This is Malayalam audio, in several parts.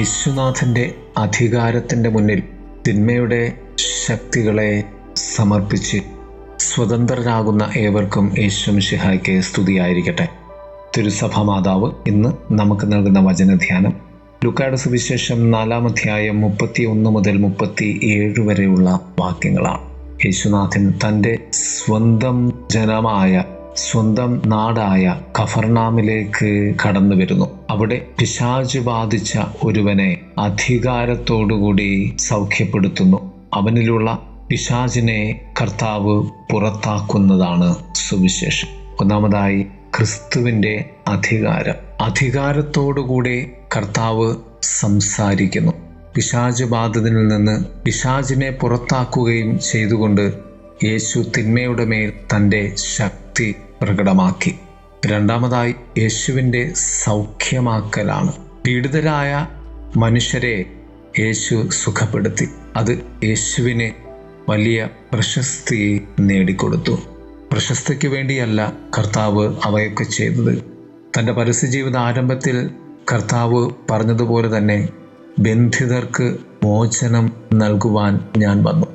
യേശുനാഥൻ്റെ അധികാരത്തിൻ്റെ മുന്നിൽ തിന്മയുടെ ശക്തികളെ സമർപ്പിച്ച് സ്വതന്ത്രരാകുന്ന ഏവർക്കും യേശുമിശിഹായ്ക്ക് സ്തുതിയായിരിക്കട്ടെ. തിരുസഭ മാതാവ് ഇന്ന് നമുക്ക് നൽകുന്ന വചനധ്യാനം ലൂക്കായുടെ സുവിശേഷം 4-ാം അധ്യായം 31 മുതൽ 37 വരെയുള്ള വാക്യങ്ങളാണ്. യേശുനാഥൻ തൻ്റെ സ്വന്തം ജനമായ സ്വന്തം നാടായ കഫർനാമിലേക്ക് കടന്നു വരുന്നു. അവിടെ പിശാച് ബാധിച്ച ഒരുവനെ അധികാരത്തോടുകൂടി സൗഖ്യപ്പെടുത്തുന്നു. അവനിലുള്ള പിശാചിനെ കർത്താവ് പുറത്താക്കുന്നതാണ് സുവിശേഷം. ഒന്നാമതായി ക്രിസ്തുവിൻ്റെ അധികാരത്തോടുകൂടി കർത്താവ് സംസാരിക്കുന്നു. പിശാച് ബാധിതനിൽ നിന്ന് പിശാചിനെ പുറത്താക്കുകയും ചെയ്തുകൊണ്ട് യേശു തിന്മയുടെ മേൽ തൻ്റെ ശക്തി പ്രകടമാക്കി. രണ്ടാമതായി യേശുവിൻ്റെ സൗഖ്യമാക്കലാണ്. പീഡിതരായ മനുഷ്യരെ യേശു സുഖപ്പെടുത്തി. അത് യേശുവിന് വലിയ പ്രശസ്തി നേടിക്കൊടുത്തു. പ്രശസ്തിക്ക് വേണ്ടിയല്ല കർത്താവ് അവയൊക്കെ ചെയ്തത്. തൻ്റെ പരസ്യജീവിത ആരംഭത്തിൽ കർത്താവ് പറഞ്ഞതുപോലെ തന്നെ ബന്ധിതർക്ക് മോചനം നൽകുവാൻ ഞാൻ വന്നു.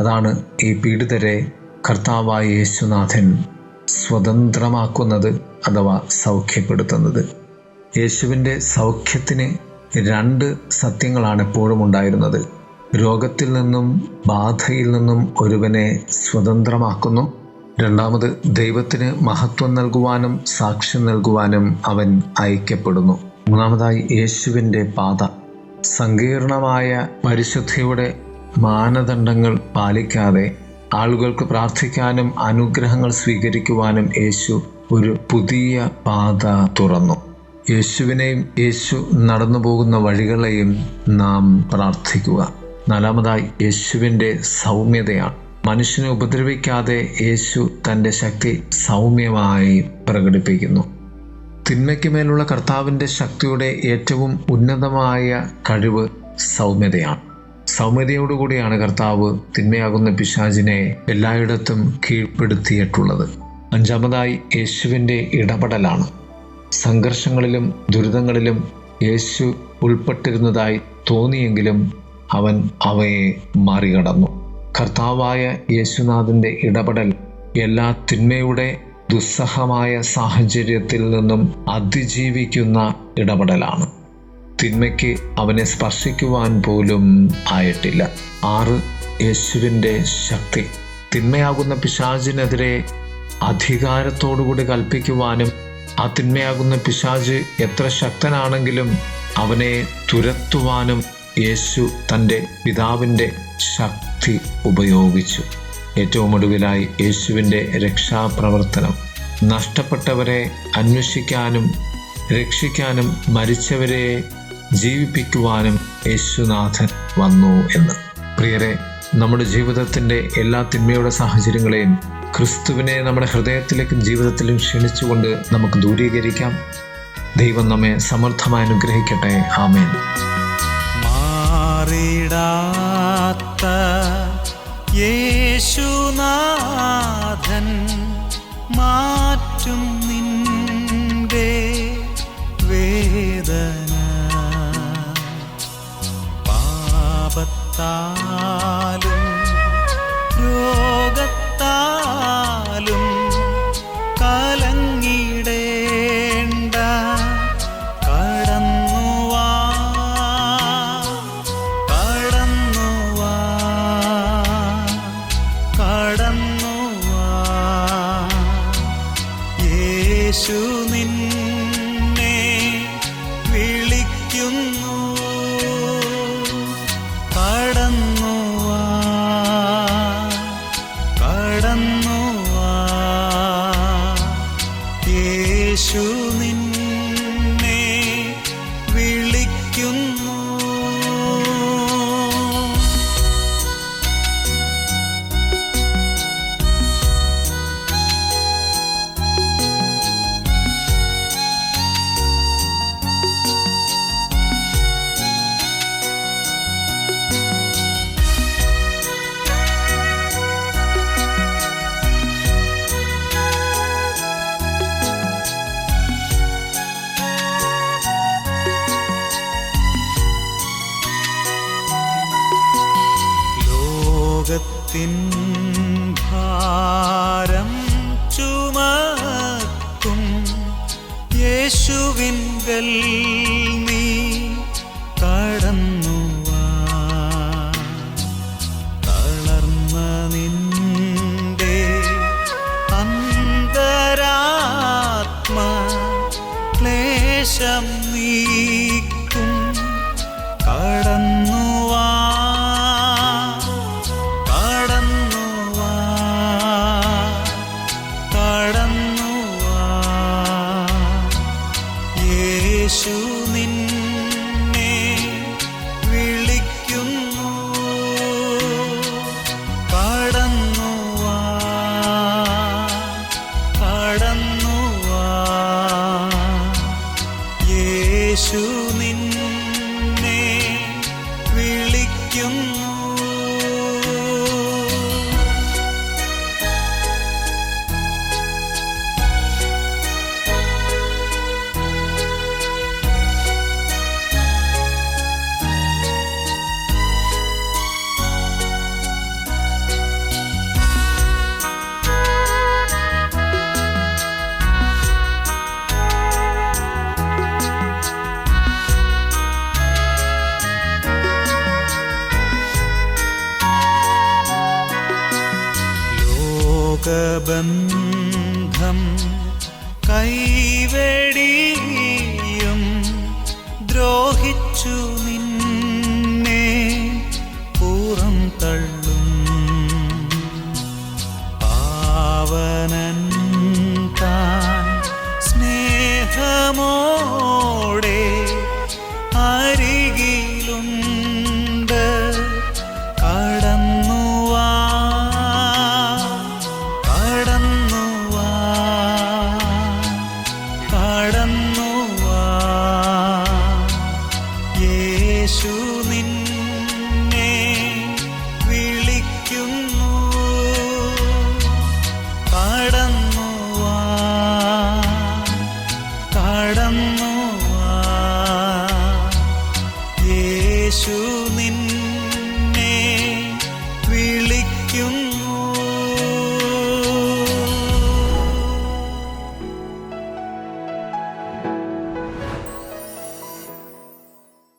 അതാണ് ഈ പീഡിതരെ കർത്താവായ യേശുനാഥൻ സ്വതന്ത്രമാക്കുന്നത് അഥവാ സൗഖ്യപ്പെടുത്തുന്നത്. യേശുവിൻ്റെ സൗഖ്യത്തിന് 2 സത്യങ്ങളാണ് എപ്പോഴും ഉണ്ടായിരുന്നത്. രോഗത്തിൽ നിന്നും ബാധയിൽ നിന്നും ഒരുവനെ സ്വതന്ത്രമാക്കുന്നു. രണ്ടാമത്, ദൈവത്തിന് മഹത്വം നൽകുവാനും സാക്ഷ്യം നൽകുവാനും അവൻ അയക്കപ്പെടുന്നു. മൂന്നാമതായി, യേശുവിൻ്റെ പാത. സങ്കീർണമായ പരിശുദ്ധിയുടെ മാനദണ്ഡങ്ങൾ പാലിക്കാതെ ആളുകൾക്ക് പ്രാർത്ഥിക്കാനും അനുഗ്രഹങ്ങൾ സ്വീകരിക്കുവാനും യേശു ഒരു പുതിയ പാത തുറന്നു. യേശുവിനെയും യേശു നടന്നു പോകുന്ന വഴികളെയും നാം പ്രാർത്ഥിക്കുക. നാലാമതായി, യേശുവിൻ്റെ സൗമ്യതയാണ്. മനുഷ്യനെ ഉപദ്രവിക്കാതെ യേശു തൻ്റെ ശക്തി സൗമ്യമായി പ്രകടിപ്പിക്കുന്നു. തിന്മയ്ക്ക് മേലുള്ള കർത്താവിൻ്റെ ശക്തിയുടെ ഏറ്റവും ഉന്നതമായ കഴിവ് സൗമ്യതയാണ്. സൗമ്യതയോടുകൂടിയാണ് കർത്താവ് തിന്മയാകുന്ന പിശാചിനെ എല്ലായിടത്തും കീഴ്പ്പെടുത്തിയിട്ടുള്ളത്. അഞ്ചാമതായി, യേശുവിൻ്റെ ഇടപെടലാണ്. സംഘർഷങ്ങളിലും ദുരിതങ്ങളിലും യേശു ഉൾപ്പെട്ടിരുന്നതായി തോന്നിയെങ്കിലും അവൻ അവയെ മറികടന്നു. കർത്താവായ യേശുനാഥൻ്റെ ഇടപെടൽ എല്ലാ തിന്മയുടെ ദുസ്സഹമായ സാഹചര്യത്തിൽ നിന്നും അതിജീവിക്കുന്ന ഇടപെടലാണ്. തിന്മയ്ക്ക് അവനെ സ്പർശിക്കുവാൻ പോലും ആയിട്ടില്ല. 6, യേശുവിൻ്റെ ശക്തി. തിന്മയാകുന്ന പിശാചിനെതിരെ അധികാരത്തോടുകൂടി കൽപ്പിക്കുവാനും ആ തിന്മയാകുന്ന പിശാച് എത്ര ശക്തനാണെങ്കിലും അവനെ തുരത്തുവാനും യേശു തൻ്റെ പിതാവിൻ്റെ ശക്തി ഉപയോഗിച്ചു. ഏറ്റവും ഒടുവിലായി യേശുവിൻ്റെ രക്ഷാപ്രവർത്തനം. നഷ്ടപ്പെട്ടവരെ അന്വേഷിക്കാനും രക്ഷിക്കാനും മരിച്ചവരെ ജീവിപ്പിക്കുവാനും യേശുനാഥൻ വന്നു എന്ന്. പ്രിയരെ, നമ്മുടെ ജീവിതത്തിൻ്റെ എല്ലാ തിന്മയുടെ സാഹചര്യങ്ങളെയും ക്രിസ്തുവിനെ നമ്മുടെ ഹൃദയത്തിലേക്കും ജീവിതത്തിലും ക്ഷണിച്ചുകൊണ്ട് നമുക്ക് ദൂരീകരിക്കാം. ദൈവം നമ്മെ സമർത്ഥമായി അനുഗ്രഹിക്കട്ടെ. ആമേൻ. മാറിടാത്ത യേശുനാഥൻ മാറ്റും നിന്റെ വേദന. പാപത്താലും രോഗത്താലും കലങ്ങിടേണ്ട, കടന്നുവാ കടന്നുവാ കടന്നുവാ. യേശു നിന്നെ വിളിക്കുന്നു, കടന്നുവാ. ലോകത്തിൻ ഭാരം ചുമക്കും യേശുവിങ്കൽ നീ കടന്നു വാ. തളർന്ന നിന്റെ അന്തരാത്മ ക്ലേശം നീക്കും കടന്നു വാ. കടന്നു വാ. കടന്നു വാ. യേശു നിന്നെ വിളിക്കുന്നു. കടന്നു വാ. കടന്നു വാ. യേശു നിന്നെ വിളിക്കുന്നു. ലോകബന്ധം കൈവെടിയും ദ്രോഹിച്ചു നിന്നെ പുറം തള്ളും പാവനൻ താൻ സ്നേഹമോടെ അരികിലുണ്ട്. കടന്നു വാ. കടന്നു വാ. കടന്നു വാ. യേശു നിന്നെ